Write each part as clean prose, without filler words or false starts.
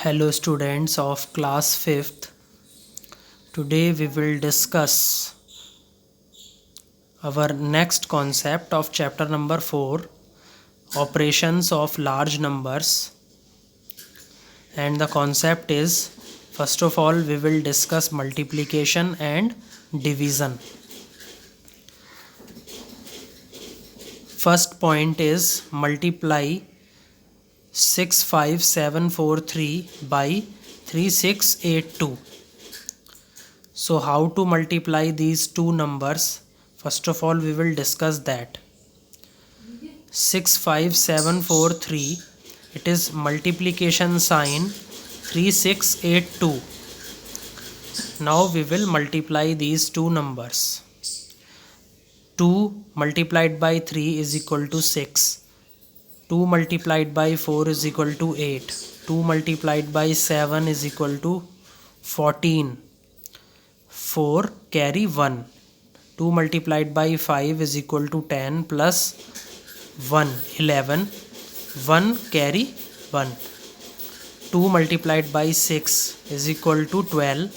Hello students of class 5th. Today we will discuss our next concept of chapter number 4, operations of large numbers. And the concept is, first of all we will discuss multiplication and division. First point is multiply 65743 by 3682. So how to multiply these two numbers? First of all we will discuss that. 65743, it is multiplication sign 3682. Now we will multiply these two numbers. 2 multiplied by 3 is equal to 6. 2 multiplied by 4 is equal to 8. 2 multiplied by 7 is equal to 14. 4 carry 1. 2 multiplied by 5 is equal to 10 plus 1, 11. 1 carry 1. 2 multiplied by 6 is equal to 12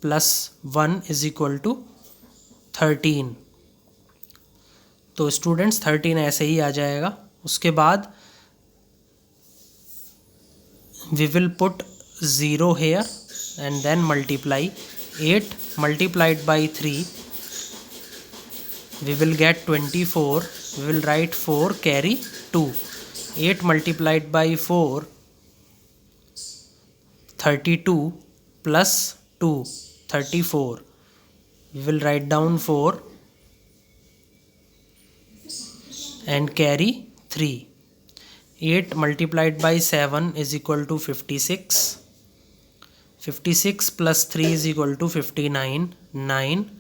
plus 1 is equal to 13. तो students 13 ऐसे ही आ जाएगा. उसके बाद we will put 0 here and then multiply. 8 multiplied by 3 we will get 24. We will write 4 carry 2. 8 multiplied by 4 32 plus 2 34. We will write down 4 and carry 3. 8 multiplied by 7 is equal to 56. 56 plus 3 is equal to 59. 9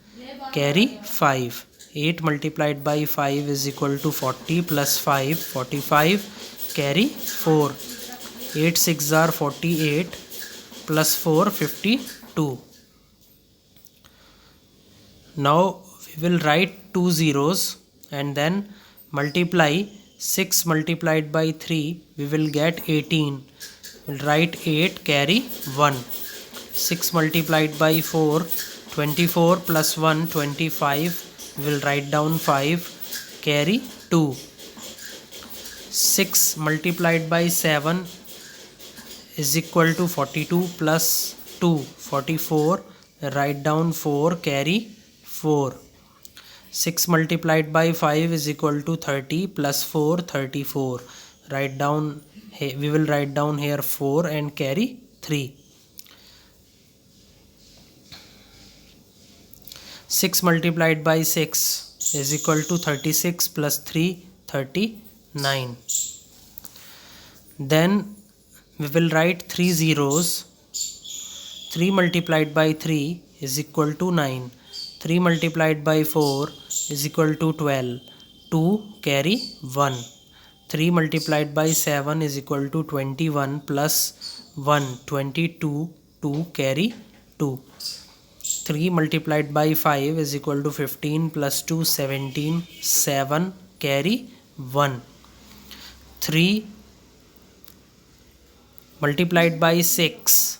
carry 5. 8 multiplied by 5 is equal to 40 plus 5, 45 carry 4. 8 6 are 48 plus 4, 52. Now we will write two zeros and then multiply. 6 multiplied by 3 we will get 18. We will write 8 carry 1. 6 multiplied by 4 24 plus 1 25. We will write down 5 carry 2. 6 multiplied by 7 is equal to 42 plus 2 44. Write down 4 carry 4. 6 multiplied by 5 is equal to 30 plus 4 34. Write down, we will write down here 4 and carry 3. 6 multiplied by 6 is equal to 36 plus 3 39. Then we will write 3 zeros. 3 multiplied by 3 is equal to 9. 3 multiplied by 4 is equal to 12. 2 carry 1. 3 multiplied by 7 is equal to 21 plus 1 22. 2 carry 2. 3 multiplied by 5 is equal to 15 plus 2 17. 7 carry 1. 3 multiplied by 6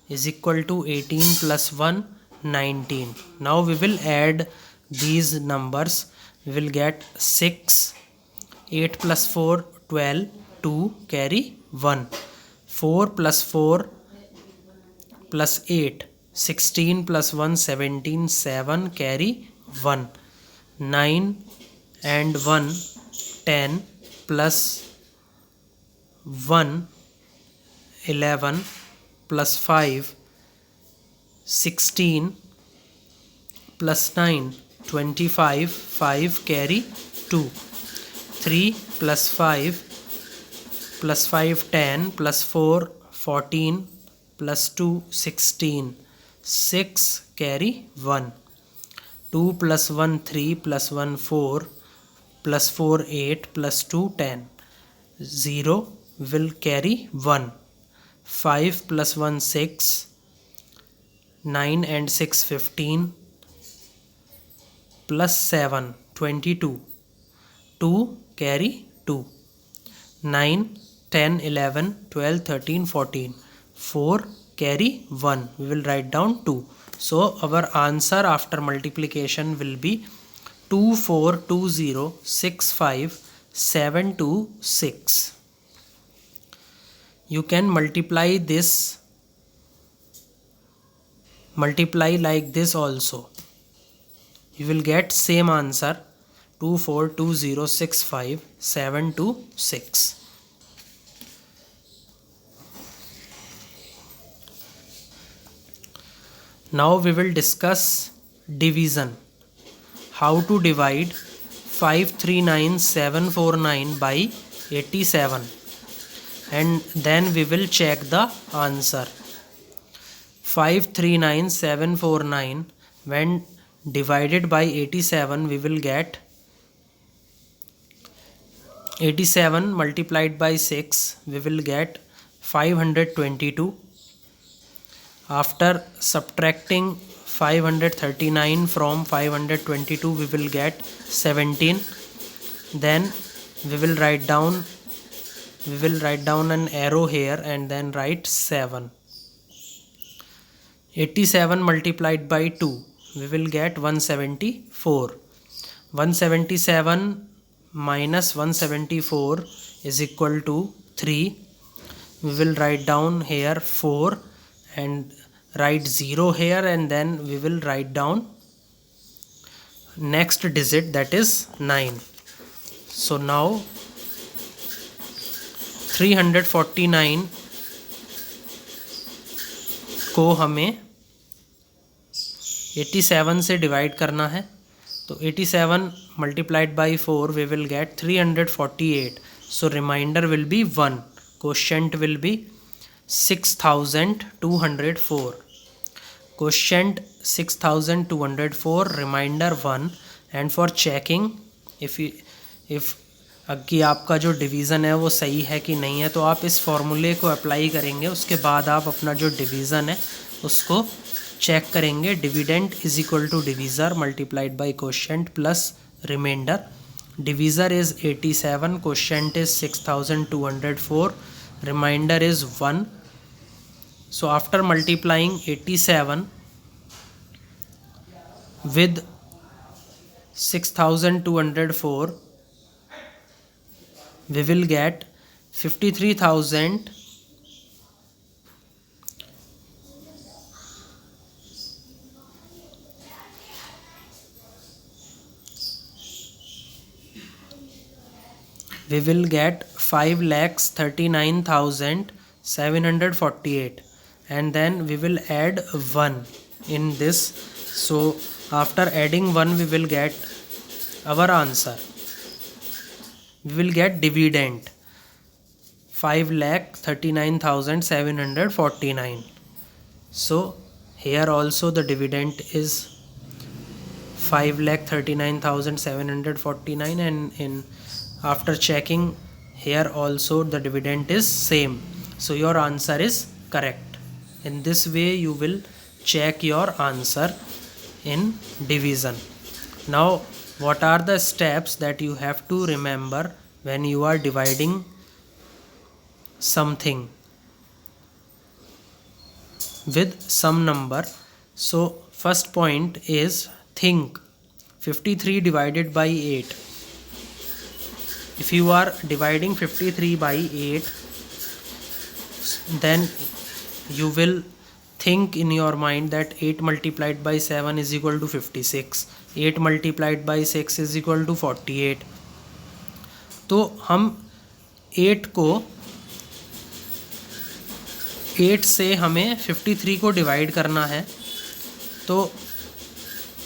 is equal to 18 plus 1 19. Now we will add these numbers. We will get 6. 8 plus 4 12. 2 carry 1. 4 plus 4 plus 8 16 plus 1 17. 7 carry 1. 9 and 1 10 plus 1 11 plus 5 16 plus 9 25. 5 carry 2. 3 plus 5 plus 5 10 plus 4 14 plus 2 16. 6 carry 1. 2 plus 1 3 plus 1 4 plus 4 8 plus 2 10. 0 will carry 1. 5 plus 1 6. 9 and 6 15 plus 7 22. 2 carry 2. 9 10, 11, 12, 13, 14. 4 carry 1. We will write down 2. So our answer after multiplication will be 242065 726. You can multiply like this also. You will get same answer 242065 726. Now we will discuss division. How to divide 539749 by 87, and then we will check the answer. 539749 when divided by 87, we will get 87 multiplied by 6, we will get 522. After subtracting 539 from 522, we will get 17. Then we will write down an arrow here and then write 7. 87 multiplied by 2, we will get 174. 177 minus 174 is equal to 3. We will write down here 4 and write 0 here, and then we will write down next digit, that is 9. So now 349 को हमें 87 से divide करना है, तो 87 multiplied by 4 we will get 348. So remainder will be 1. Quotient will be 6204. Quotient 6204, remainder 1. And for checking if कि आपका जो division है वो सही है कि नहीं है, तो आप इस फॉर्मूले को अप्लाई करेंगे. उसके बाद आप अपना जो डिवीज़न है उसको चेक करेंगे. Dividend is equal to divisor multiplied by quotient plus reminder. Divisor is 87, quotient is 6204, reminder is 1. So after multiplying 87 with 6204, we will get 53,000 we will get 5,39,748, and then we will add 1 in this. So after adding 1 we will get our answer. We will get dividend 5,39,749. So here also the dividend is 5,39,749, and after checking here also the dividend is same. So your answer is correct. In this way you will check your answer in division. Now what are the steps that you have to remember when you are dividing something with some number? So first point is think 53 divided by 8. If you are dividing 53 by 8, then you will think in your mind that 8 multiplied by 7 is equal to 56, 8 multiplied by 6 is equal to 48. तो हम 8 से हमें 53 को divide करना है. तो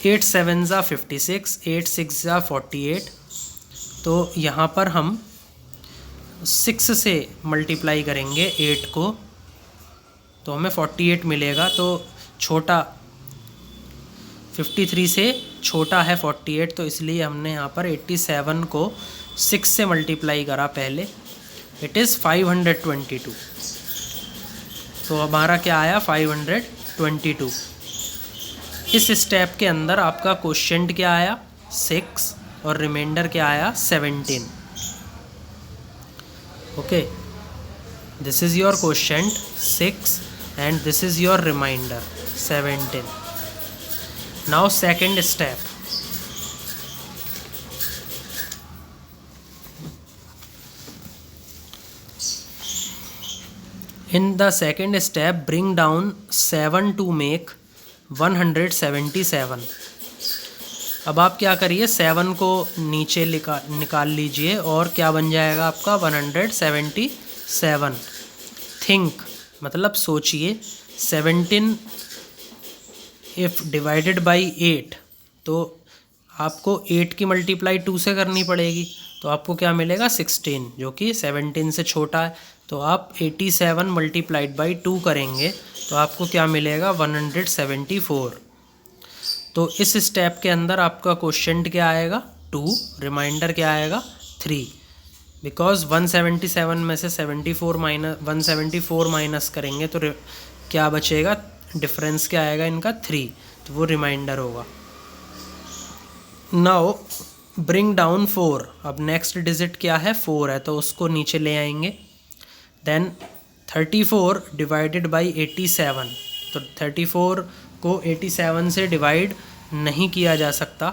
8 7 ज़ा 56, 8 6 ज़ा 48. तो यहाँ पर हम 6 से मल्टीप्लाई करेंगे 8 को, तो हमें 48 मिलेगा. तो छोटा 53 से छोटा है 48, तो इसलिए हमने यहाँ पर 87 को 6 से मल्टीप्लाई करा पहले. It is 522. तो हमारा क्या आया 522. इस स्टेप के अंदर आपका क्वोशिएंट क्या आया 6 और रिमाइंडर क्या आया 17. Okay. This is your quotient 6 and this is your reminder 17. Now second step. In the second step, bring down 7 to make 177. अब आप क्या करिए, 7 को नीचे निकाल लीजिए और क्या बन जाएगा आपका 177. थिंक मतलब सोचिए, 17 इफ़ डिवाइडेड बाई 8 तो आपको 8 की मल्टीप्लाई 2 से करनी पड़ेगी, तो आपको क्या मिलेगा 16, जो कि 17 से छोटा है. तो आप 87 मल्टीप्लाइड बाई 2 करेंगे तो आपको क्या मिलेगा 174. तो इस स्टेप के अंदर आपका क्वोशंट क्या आएगा 2, रिमाइंडर क्या आएगा 3. बिकॉज 177 में से 174 माइनस करेंगे तो क्या बचेगा, डिफरेंस क्या आएगा इनका 3, तो वो रिमाइंडर होगा. Now bring down 4. अब नेक्स्ट डिजिट क्या है 4 है, तो उसको नीचे ले आएंगे. Then 34 divided by 87. तो 34 को 87 से डिवाइड नहीं किया जा सकता,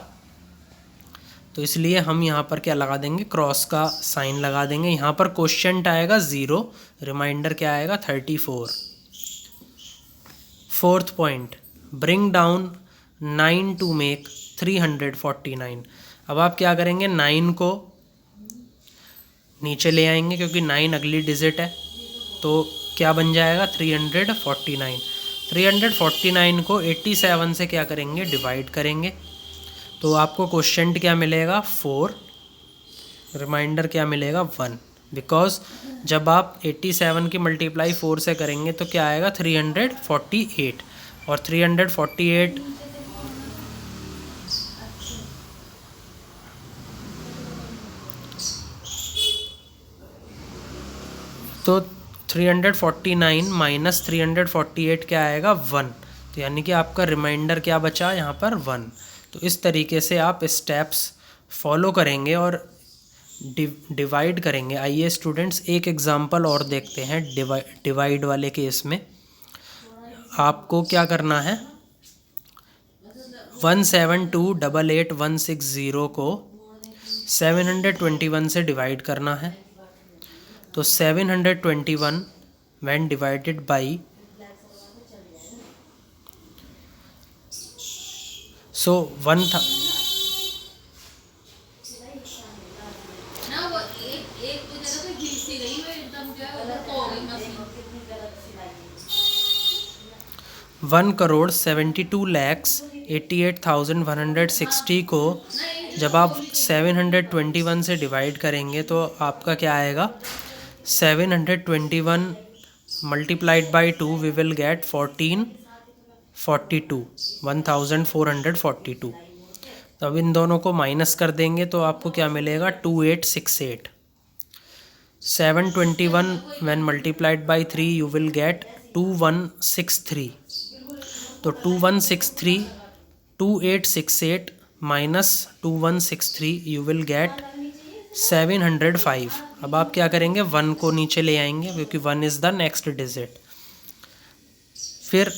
तो इसलिए हम यहाँ पर क्या लगा देंगे, क्रॉस का साइन लगा देंगे. यहाँ पर क्वोशंट आएगा 0, रिमाइंडर क्या आएगा 34. Fourth point, bring down 9 to make 349. अब आप क्या करेंगे, 9 को नीचे ले आएंगे क्योंकि 9 अगली डिजिट है, तो क्या बन जाएगा 349. 349 को 87 से क्या करेंगे, डिवाइड करेंगे, तो आपको क्वोशंट क्या मिलेगा 4, रिमाइंडर क्या मिलेगा 1. बिकॉज जब आप 87 की मल्टीप्लाई 4 से करेंगे तो क्या आएगा 348, और 348 तो 349 माइनस 348 क्या आएगा 1. तो यानी कि आपका रिमाइंडर क्या बचा यहाँ पर 1. तो इस तरीके से आप स्टेप्स फॉलो करेंगे और डिवाइड करेंगे. आइए स्टूडेंट्स एक एग्जांपल और देखते हैं. डिवाइड वाले केस में आपको क्या करना है, 172,88,160 को 721 से डिवाइड करना है. तो 721 when divided by, so 1 था, वन करोड़ 72,88,160 को जब आप 721 से डिवाइड करेंगे तो आपका क्या आएगा, 721 multiplied by 2 we will get 1442. तो अब इन दोनों को माइनस कर देंगे तो आपको क्या मिलेगा 2868. 721 when multiplied by 3 you will gate 2163. तो 2163 2868 माइनस 2163 यू विल गेट 705. अब आप क्या करेंगे, 1 को नीचे ले आएंगे क्योंकि 1 इज़ द नेक्स्ट डिजिट. फिर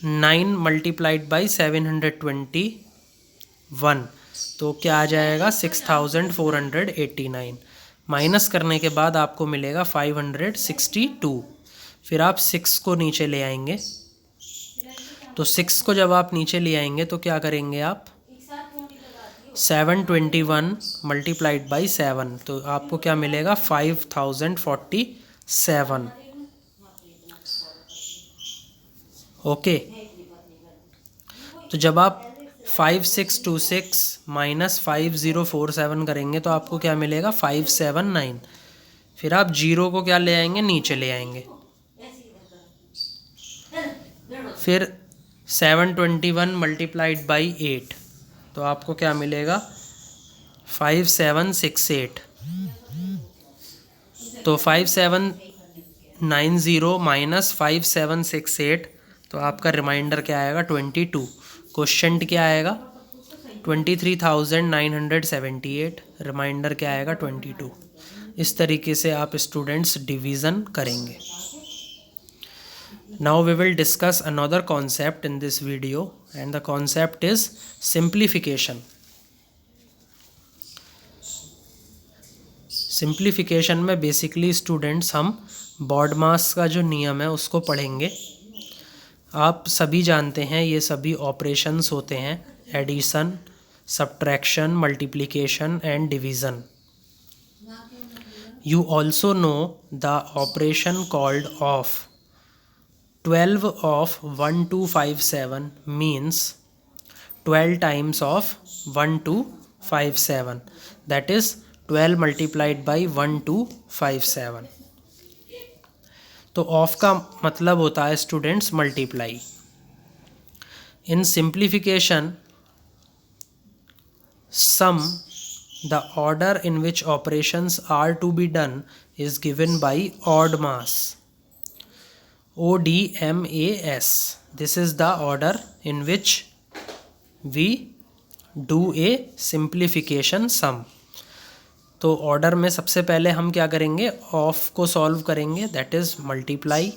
9 मल्टीप्लाइड बाई 721, तो क्या आ जाएगा 6489. माइनस करने के बाद आपको मिलेगा 562. फिर आप 6 को नीचे ले आएंगे. तो 6 को जब आप नीचे ले आएंगे तो क्या करेंगे आप, 721 मल्टीप्लाइड बाई 7, तो आपको क्या मिलेगा 5047. ओके. तो जब आप 5626 माइनस 5047 करेंगे तो आपको क्या मिलेगा 579. फिर आप 0 को क्या ले आएंगे, नीचे ले आएंगे. फिर 721 मल्टीप्लाइड बाई 8, तो आपको क्या मिलेगा 5768. तो 5790 माइनस 5768, तो आपका रिमाइंडर क्या आएगा 22. क्वोशंट क्या आएगा 23,978, रिमाइंडर क्या आएगा 22. इस तरीके से आप स्टूडेंट्स डिवीज़न करेंगे। Now we will discuss another concept in this video and the concept is simplification. Simplification में बेसिकली स्टूडेंट्स हम बॉडमास का जो नियम है उसको पढ़ेंगे। आप सभी जानते हैं ये सभी ऑपरेशंस होते हैं, addition, subtraction, multiplication and division. You also know the operation called OFF. 12 of 1257 means 12 times of 1257, that is 12 multiplied by 1257. तो ऑफ का मतलब होता है students multiply. In simplification sum the order in which operations are to be done is given by odd mass, ODMAS. This is the order in which we do a simplification sum. तो order में सबसे पहले हम क्या करेंगे, of को solve करेंगे, that is multiply.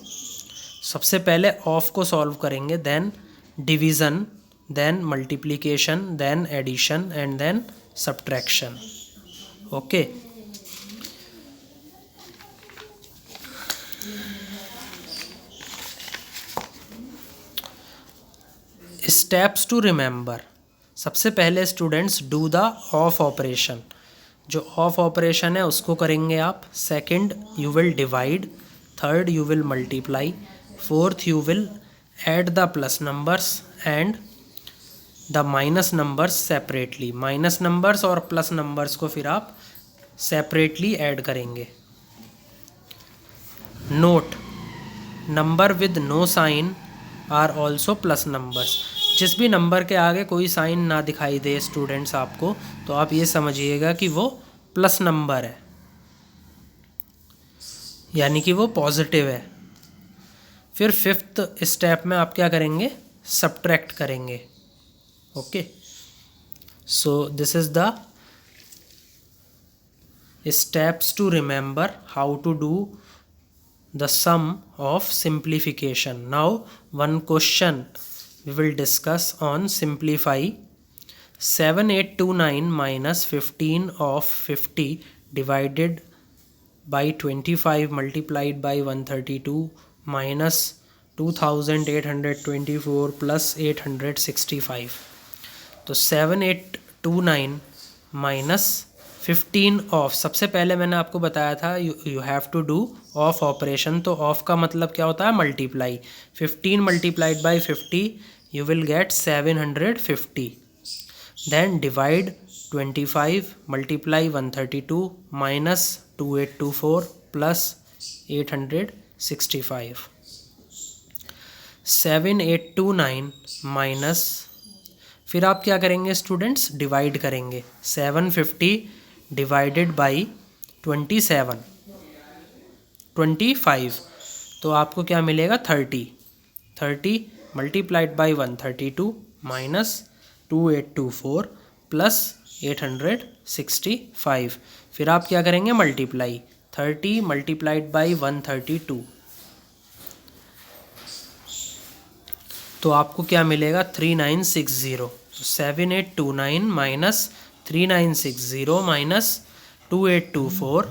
सबसे पहले ऑफ को सॉल्व करेंगे, then division, then multiplication, then addition and then subtraction. Okay, steps to remember. सबसे पहले students do the of operation. जो ऑफ ऑपरेशन है उसको करेंगे आप। Second you will divide, third you will multiply, fourth you will add the plus numbers and the minus numbers separately. Minus numbers और plus numbers को फिर आप separately add करेंगे। Note, number with no sign are also plus numbers. जिस भी number के आगे कोई साइन ना दिखाई दे स्टूडेंट्स आपको, तो आप ये समझिएगा कि वो प्लस नंबर है, यानी कि वो पॉजिटिव है। फिर फिफ्थ स्टेप में आप क्या करेंगे, सब्ट्रैक्ट करेंगे। Okay, so this is the steps to remember how to do the sum of simplification. Now one question we will discuss on simplify. 7829 minus 15 of 50 divided by 25 multiplied by 132 minus 2824 plus 865. तो 7829 minus 15 of, सबसे पहले मैंने आपको बताया था you have to do of operation. तो of का मतलब क्या होता है, multiply. 15 multiplied by 50 you will get 750। Then divide 25 multiply 132 minus 2824 plus 865। 7829 minus, फिर आप क्या करेंगे स्टूडेंट्स, डिवाइड करेंगे। 750 डिवाइडेड बाई 25, तो आपको क्या मिलेगा, 30 मल्टीप्लाइड बाई 132 माइनस 2824 प्लस 865। फिर आप क्या करेंगे, मल्टीप्लाई। 30 मल्टीप्लाइड बाई 132, तो आपको क्या मिलेगा, 3960। 7829 माइनस 3960 माइनस 2824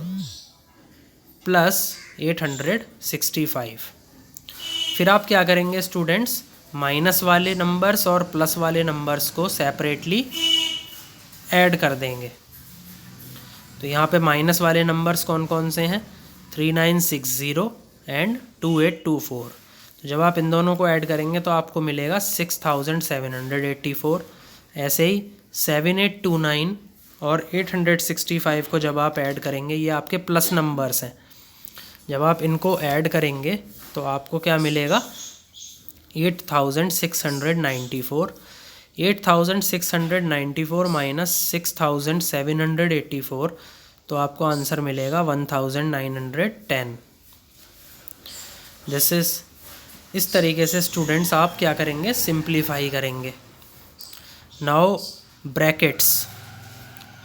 प्लस 865। फिर आप क्या करेंगे स्टूडेंट्स, माइनस वाले नंबर्स और प्लस वाले नंबर्स को सेपरेटली ऐड कर देंगे। तो यहाँ पे माइनस वाले नंबर्स कौन कौन से हैं, 3960 एंड 2824। तो जब आप इन दोनों को ऐड करेंगे तो आपको मिलेगा 6784। ऐसे ही 7829 और 865 को जब आप ऐड करेंगे, ये आपके प्लस नंबर्स हैं, जब आप इनको ऐड करेंगे तो आपको क्या मिलेगा, 8694। 8694 माइनस 6784, तो आपको आंसर मिलेगा 1910। दिस इज़, इस तरीके से स्टूडेंट्स आप क्या करेंगे, सिंप्लीफाई करेंगे। Now brackets,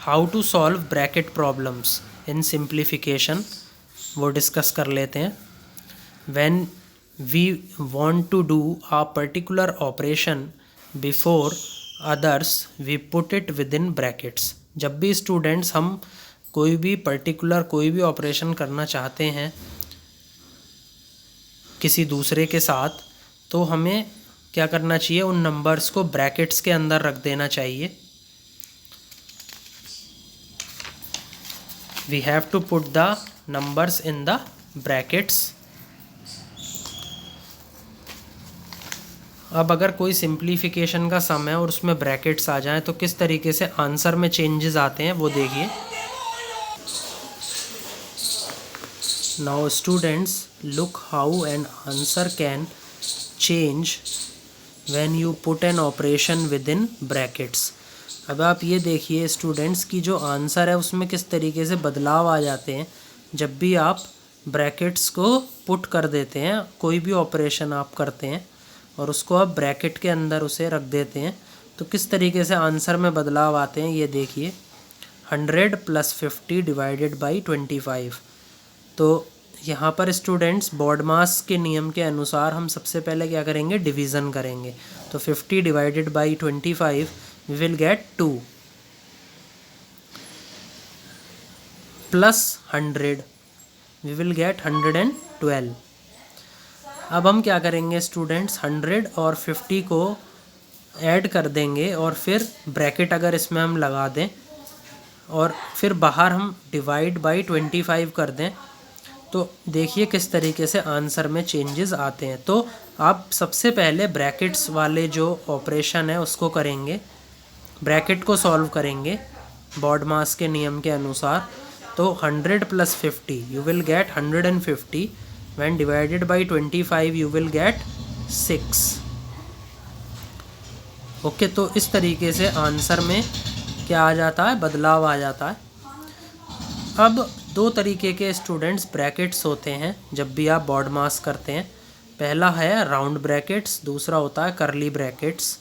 how to solve bracket problems. In simplification वो डिस्कस कर लेते हैं। When we want to do a particular operation before others we put it with in brackets. जब भी स्टूडेंट्स हम कोई भी ऑपरेशन करना चाहते हैं किसी दूसरे के साथ, तो हमें क्या करना चाहिए, उन नंबर्स को ब्रैकेट्स के अंदर रख देना चाहिए। We have to put the numbers in the brackets. अब अगर कोई सिंप्लीफिकेशन का सम है और उसमें ब्रैकेट्स आ जाएं तो किस तरीके से आंसर में चेंजेस आते हैं वो देखिए। Now students look how an answer can change when you put an operation with in brackets. अब आप ये देखिए स्टूडेंट्स की जो आंसर है उसमें किस तरीके से बदलाव आ जाते हैं जब भी आप ब्रैकेट्स को पुट कर देते हैं। कोई भी ऑपरेशन आप करते हैं और उसको आप ब्रैकेट के अंदर उसे रख देते हैं तो किस तरीके से आंसर में बदलाव आते हैं ये देखिए। 100 + 50 डिवाइडेड बाई 25। तो यहाँ पर स्टूडेंट्स बॉडमास के नियम के अनुसार हम सबसे पहले क्या करेंगे, डिवीज़न करेंगे। तो 50 divided by 25 we will get 2 plus 100 we will get 112। अब हम क्या करेंगे स्टूडेंट्स, 100 और 50 को ऐड कर देंगे और फिर ब्रैकेट अगर इसमें हम लगा दें और फिर बाहर हम डिवाइड बाई 25 कर दें तो देखिए किस तरीके से आंसर में चेंजेस आते हैं। तो आप सबसे पहले ब्रैकेट्स वाले जो ऑपरेशन है उसको करेंगे, ब्रैकेट को सॉल्व करेंगे बॉडमास के नियम के अनुसार। तो 100 + 50 you will gate 150 when divided by 25 you will gate 6। Okay, तो इस तरीके से आंसर में क्या आ जाता है, बदलाव आ जाता है। अब दो तरीके के स्टूडेंट्स ब्रैकेट्स होते हैं जब भी आप बॉडमास करते हैं। पहला है राउंड ब्रैकेट्स, दूसरा होता है करली ब्रैकेट्स।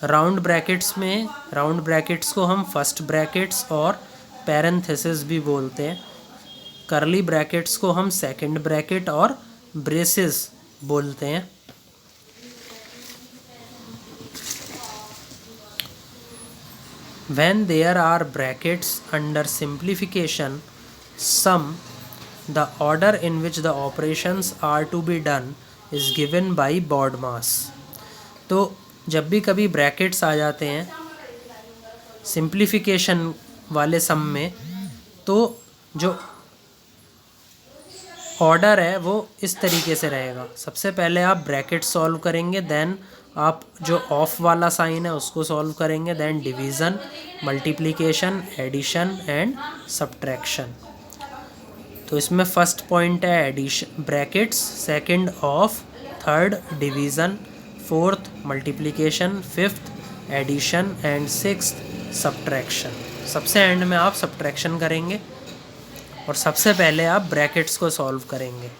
राउंड ब्रैकेट्स को हम फर्स्ट ब्रैकेट्स और पैरेंथेसिस भी बोलते हैं। करली ब्रैकेट्स को हम सेकंड ब्रैकेट और ब्रेसेस बोलते हैं। When there are brackets under simplification sum, the order in which the operations are to be done is given by BODMAS। तो जब भी कभी ब्रैकेट्स आ जाते हैं सिंप्लीफिकेशन वाले सम में तो जो ऑर्डर है वो इस तरीके से रहेगा। सबसे पहले आप ब्रैकेट सॉल्व करेंगे, देन आप जो ऑफ वाला साइन है उसको सॉल्व करेंगे, then division, multiplication, addition and subtraction. तो इसमें फर्स्ट पॉइंट है addition brackets, second of, third division, fourth multiplication, fifth addition and sixth subtraction. सबसे एंड में आप सब्ट्रैक्शन करेंगे और सबसे पहले आप ब्रैकेट्स को सॉल्व करेंगे।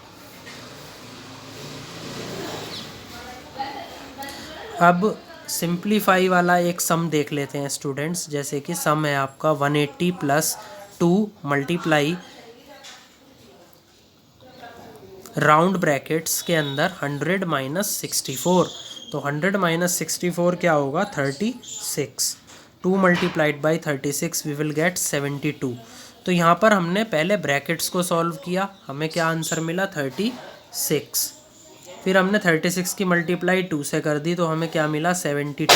अब सिंप्लीफाई वाला एक सम देख लेते हैं स्टूडेंट्स। जैसे कि सम है आपका 180 + 2 मल्टीप्लाई राउंड ब्रैकेट्स के अंदर 100 - 64। तो 100 - 64 क्या होगा, 36। 2 × 36 वी विल गेट 72। तो यहाँ पर हमने पहले ब्रैकेट्स को सॉल्व किया, हमें क्या आंसर मिला, 36। फिर हमने 36 की मल्टीप्लाई 2 से कर दी तो हमें क्या मिला, 72।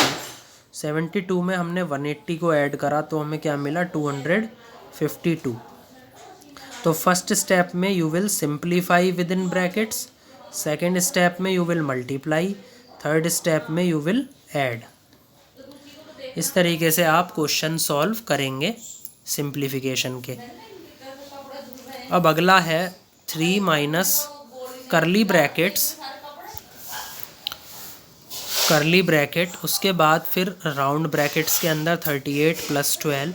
72 में हमने 180 को ऐड करा तो हमें क्या मिला, 252। तो फर्स्ट स्टेप में you will simplify with in brackets, second step में you will multiply, third step में यू विल ऐड। इस तरीके से आप क्वेश्चन सॉल्व करेंगे सिंप्लीफिकेशन के। अब अगला है 3 - करली ब्रैकेट, उसके बाद फिर राउंड ब्रैकेट्स के अंदर 38 + 12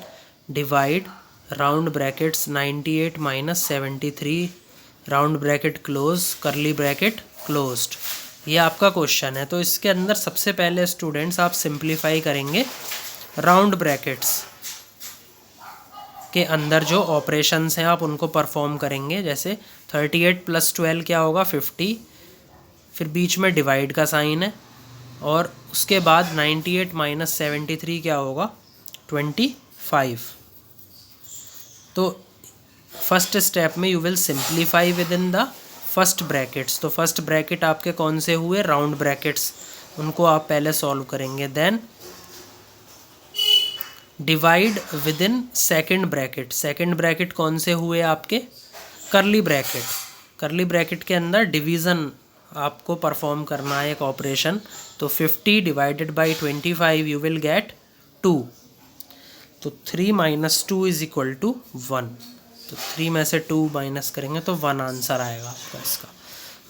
divide round brackets 98 - 73 round bracket close, करली ब्रैकेट क्लोज्ड। ये आपका क्वेश्चन है। तो इसके अंदर सबसे पहले स्टूडेंट्स आप सिंप्लीफाई करेंगे राउंड ब्रैकेट्स। के अंदर जो ऑपरेशंस हैं आप उनको परफॉर्म करेंगे। जैसे 38 + 12 क्या होगा 50, फिर बीच में डिवाइड का साइन है, और उसके बाद 98 - 73 क्या होगा 25। तो फर्स्ट स्टेप में you will simplify with in the first brackets. तो फर्स्ट ब्रैकेट आपके कौन से हुए, राउंड ब्रैकेट्स, उनको आप पहले सॉल्व करेंगे। Then divide within second bracket. Second bracket कौन से हुए आपके, करली ब्रैकेट। करली ब्रैकेट के अंदर डिवीज़न आपको परफॉर्म करना है एक ऑपरेशन। तो 50 / 25 यू विल गेट 2। तो 3 - 2 = 1। तो 3 में से 2 माइनस करेंगे तो 1 आंसर आएगा आपका इसका।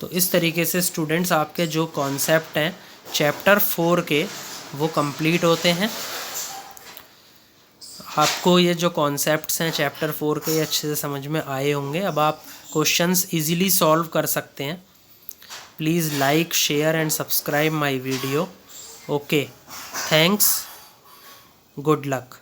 तो इस तरीके से स्टूडेंट्स आपके जो कॉन्सेप्ट हैं चैप्टर 4 के वो कंप्लीट होते हैं। आपको ये जो कॉन्सेप्ट्स हैं चैप्टर 4 के ये अच्छे से समझ में आए होंगे। अब आप क्वेश्चंस इजीली सॉल्व कर सकते हैं। Please like, share and subscribe my video. Okay, thanks, good luck.